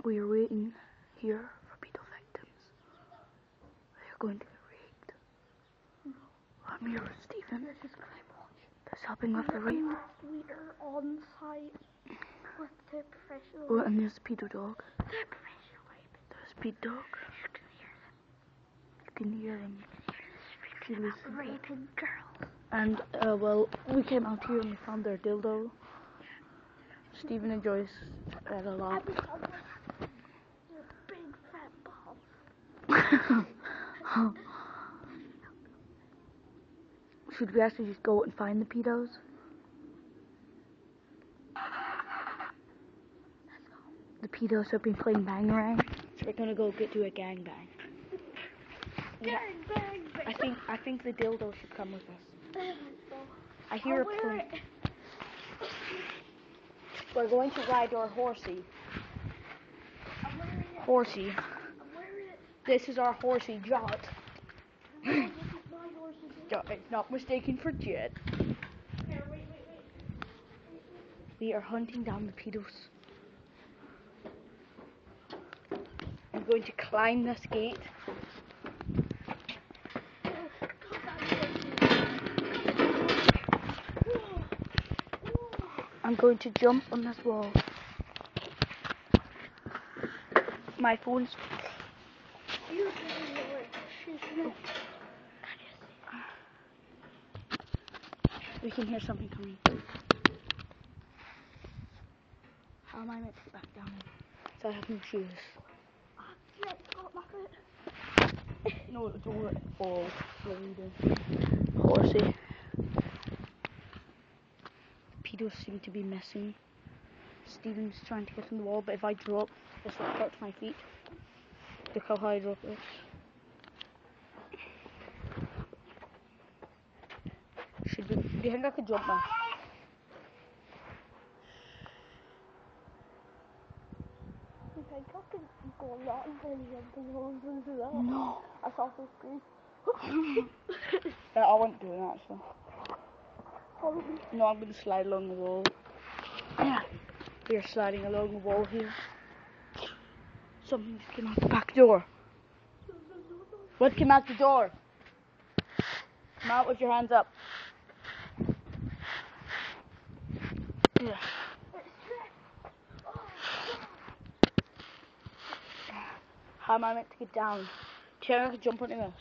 We are waiting here for pedo victims. They are going to get raped. I'm here with Stephen. That's helping with the rape. We are on site with the professional. Oh, and there's the pedo dog. The professional rape. There's the pedo dog. You can hear them. You can hear them. Raping girls. And, well, we came out here and we found their dildo. Stephen enjoys it a lot. Your big fat balls. Should we actually just go and find the pedos? The pedos have been playing bangarang, so we're gonna go do a gangbang. Gang bang bang. I think the dildo should come with us. I hear a plane. We're going to ride our horsey. Horsey. This is our horsey, Jot. Jot is not mistaken for Jet. We are hunting down the pedos. I'm going to climb this gate. I'm going to jump on this wall. My phone's... We can hear something coming. How am I meant to get back down? So I have no shoes. No, don't fall. Horsey. Pedos seem to be missing. Stephen's trying to get on the wall, but if I drop, this will hurt my feet. Look how high I drop this. Do you think I could jump now? You think I can go a lot and then jumping that? No. I saw so screen. I won't do that, so. No, I'm going to slide along the wall. Yeah. We are sliding along the wall here. Something just came out the back door. What came out the door? Come out with your hands up. Yeah. How am I meant to get down? Do you think I could jump onto this?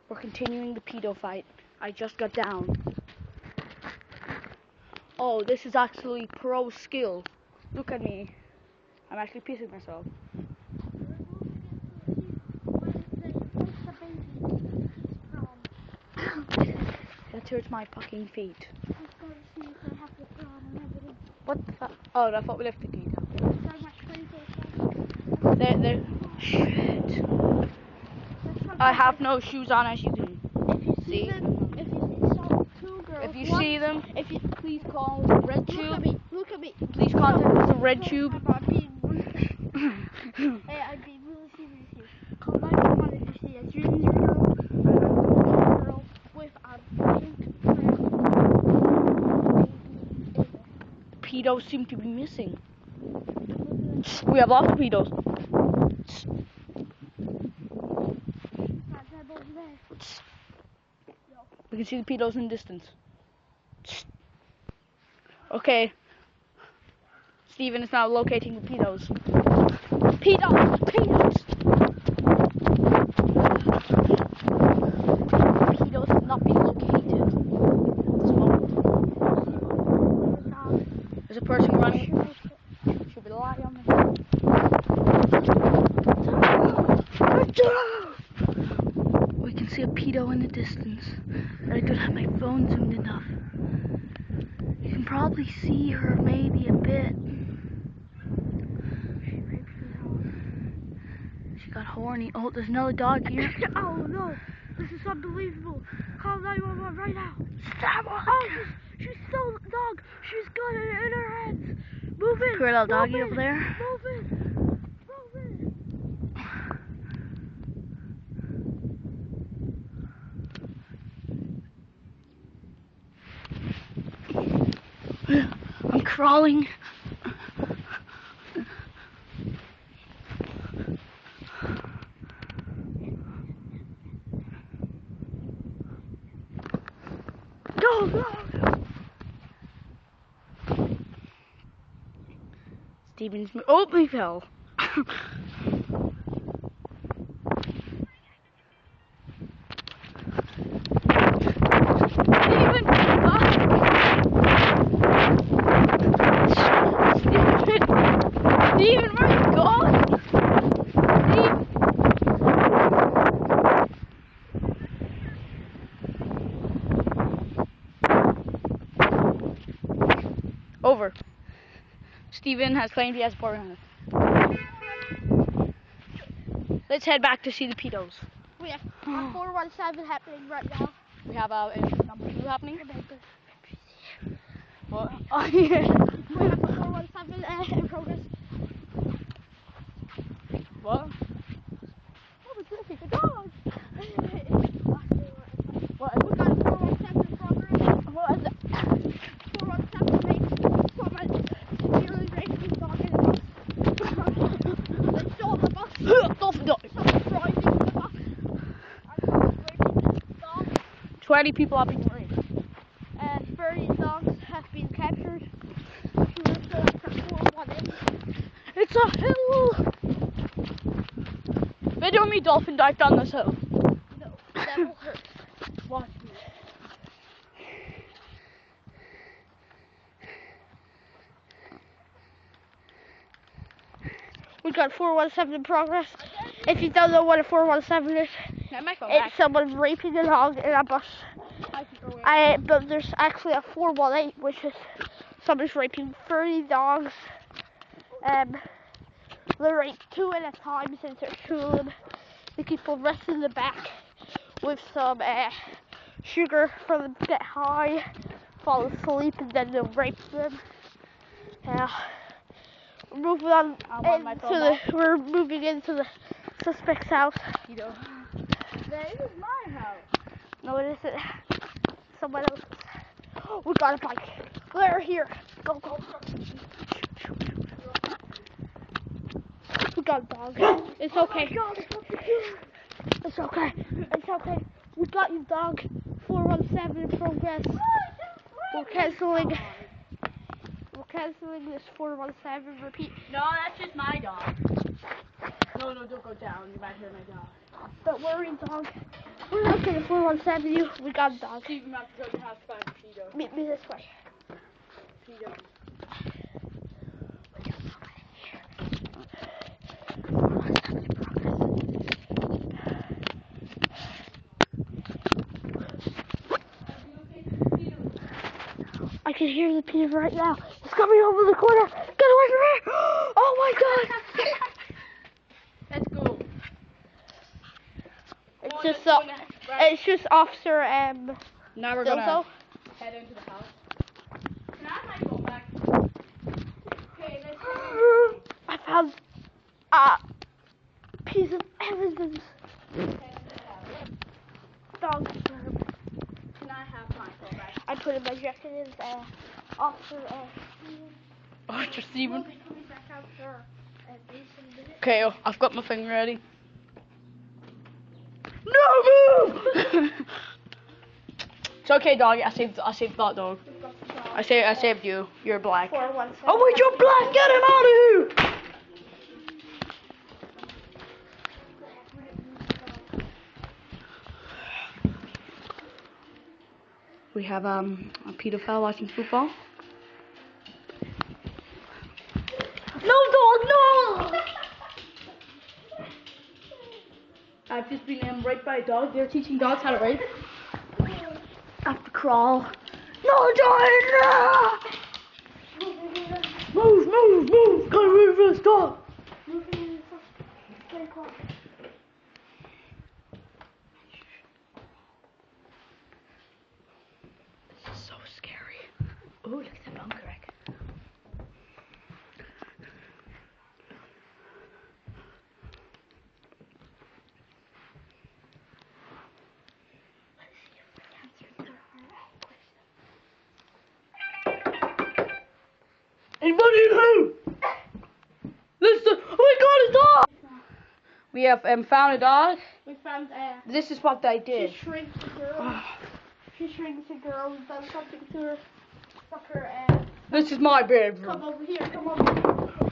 We're continuing the pedo fight. I just got down. Oh, this is actually pro skill. Look at me. I'm actually pissing myself. That hurts my fucking feet. What the fuck? Oh, I thought we left the gate. There. Shit. I have no shoes on, as you can see. If you see them, please call the red tube. Look at me. Please contact the red tube. Hey, I'd be really serious here. Call 911 if you see a junior girl with a pink Pedos seem to be missing. We have lots of pedos. We can see the pedos in the distance. Okay. Stephen is now locating the pedos. Pedos! Pedos! Pedos have not been located at this moment. There's a person running. Should we lie on this? We can see a pedo in the distance. I don't have my phone zoomed enough. You can probably see her maybe a bit. She got horny. Oh, there's another dog here. Oh no, this is unbelievable. Call 911 right now. Stop! Oh, she's still a dog. She's got it in her hands. Move in. Poor little doggy in. over there. Move in. I'm crawling. Steven's. Oh, he fell. Steven, where are you going? Steven. Over. Steven has claimed he has 400. Let's head back to see the pedos. We have a 417 happening right now. We have entry number 2 happening. What? Oh, yeah. We have a 417 in progress. What? Oh, it's looking a dog. What? We got a 417 in progress. What is that? 417 makes someone severely raped his dog in the bus. They stole the bus. Someone driving the bus. And raping the dog. 20 people have been raped. 30 dogs have been captured. It's a hill! Video me dolphin dive down this hill. No, that will hurt. Watch me. We got 417 in progress. If you don't know what a 417 is, it's someone raping a dog in a bus. But there's actually a 418, which is someone's raping 30 dogs. They rape 2 at a time since there's 2 of them. They keep them resting in the back with some sugar for them to get high, fall asleep, and then they'll rape them. We're moving on we're moving into the suspect's house. You know. This is my house. No, it isn't. Someone else's. Oh, we got a bike. They're here. Go, go, go. We got a dog. It's okay. Oh my God, it's okay. It's okay. We got you, dog. 417 in progress. We're canceling this 417. Repeat. No, that's just my dog. No, don't go down. You might hear my dog. Don't worry, dog. We're not gonna 417 you. We got a dog. Steven, have to go to the house to find Pedo. Meet me this way. Pedo. I can hear the Peter right now. It's coming over the corner. Get away from here! Oh my God! Let's go. It's just Officer Now we're Dilso. gonna head into the house. Can I have my phone back? Okay, let's go. I found a piece of evidence. Dog sperm. Can I have my phone back? I put in my jacket in Officer Officer Steven. We'll be coming back out for minutes. Okay, I've got my thing ready. No move! It's okay, dog. I saved that dog. I saved you. You're black. 417. Oh wait, you're black. Get him out of here! We have a pedophile watching football. No, dog, no! I've just been raped by a dog. They're teaching dogs how to rape. I have to crawl. No, dog, no! Move! Gotta move this dog. This is so scary. Oh, look at the bunker egg. Anybody in who? Listen! Oh my God, a dog! We have found a dog. We found This is what they did. she shrinks the girl. She shrinks the girl and does something to her. Fuck her This is my bedroom. Come over here, come over here.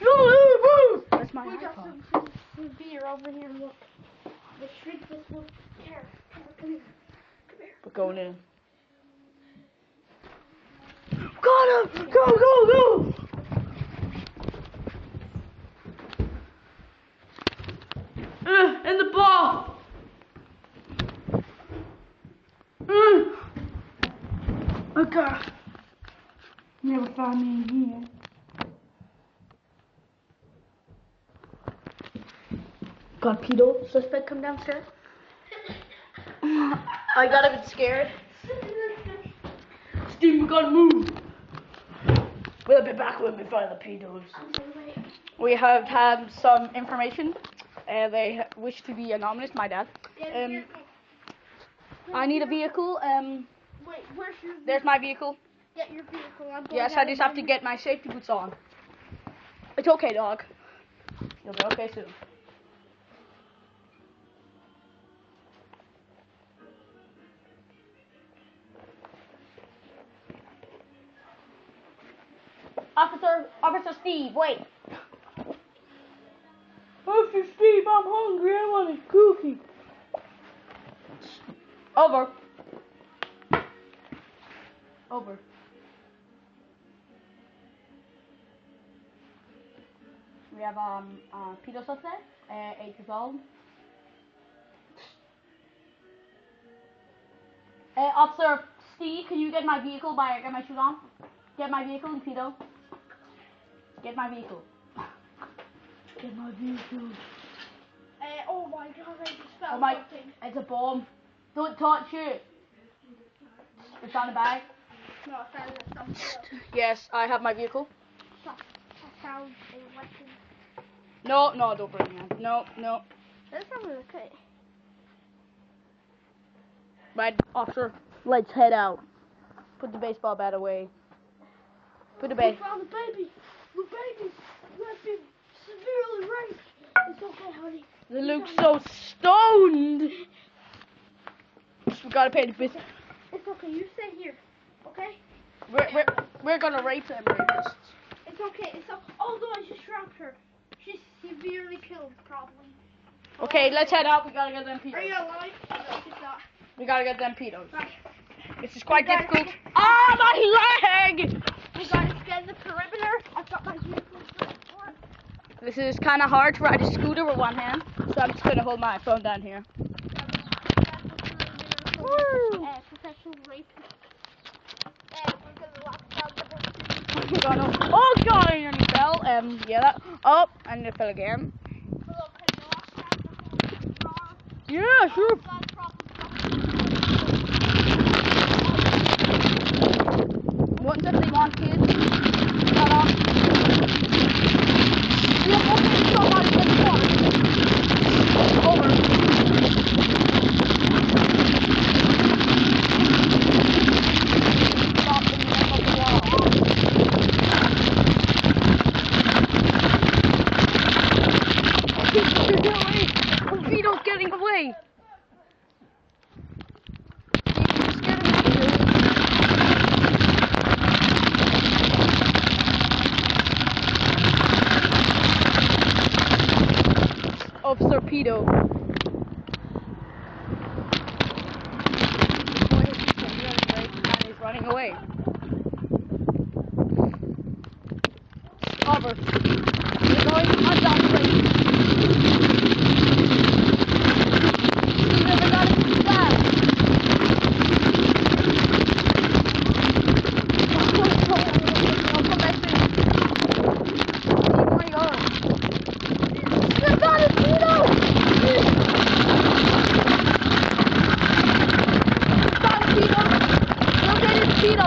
No, that's my We got iPod. some beer over here, look. Let's drink this one. Here, come here. Come here. We're going in. Got him! Go! In the ball! Okay. Never find me in here. Got pedo suspect come downstairs. I got a bit scared. Steve, we gotta move. We'll be back when we find the pedos. We have had some information. They wish to be anonymous, my dad. I need a vehicle. Wait, where's your vehicle? There's my vehicle. Get your vehicle. Yes, I just have to get my safety boots on. It's okay, dog. You'll be okay soon. Officer Steve, wait. Officer Steve, I'm hungry. I want a cookie. Over. We have pedo suspect, 8 years old. Officer Steve, can you get my vehicle get my shoes on? Get my vehicle and pedo. Get my vehicle. Get my vehicle. Oh my god, I just found something. It's a bomb. Don't touch it. It's on the bag. No, I found something else. Yes, I have my vehicle. I found a weapon. No, don't bring it. No. That's not okay. Right, officer, let's head out. Put the baseball bat away. Put the We found the baby. The baby has been severely raped. It's okay, honey. They look so stoned. We gotta pay the business. It's okay. You stay here. Okay? We're gonna rape them rapists. It's okay. Although I just shot her. She's severely killed, probably. Okay, let's head out. We gotta get them pedos. Are you alive? No, she's not. We gotta get them pedos. Right. This is quite difficult. Ah, my leg! We gotta scan the perimeter. I've got my vehicle. This is kind of hard to ride a scooter with one hand, so I'm just gonna hold my phone down here. Professional rapist. We're gonna lock down the whole Oh god, I nearly fell. Yeah, that. Oh, I nearly fell again. Yeah, sure. What if they want kids? Shut up. We have opened somebody in the water. Over. Stop in the middle of the wall. Get away! Vito's getting away! Officer Pedo. And he's running away. Over. We're going to hunt down the place. We never got it fast. I'll come back soon. Keep going on. I got it, Pedo! Stop, Pedo! Don't get it, Pedo!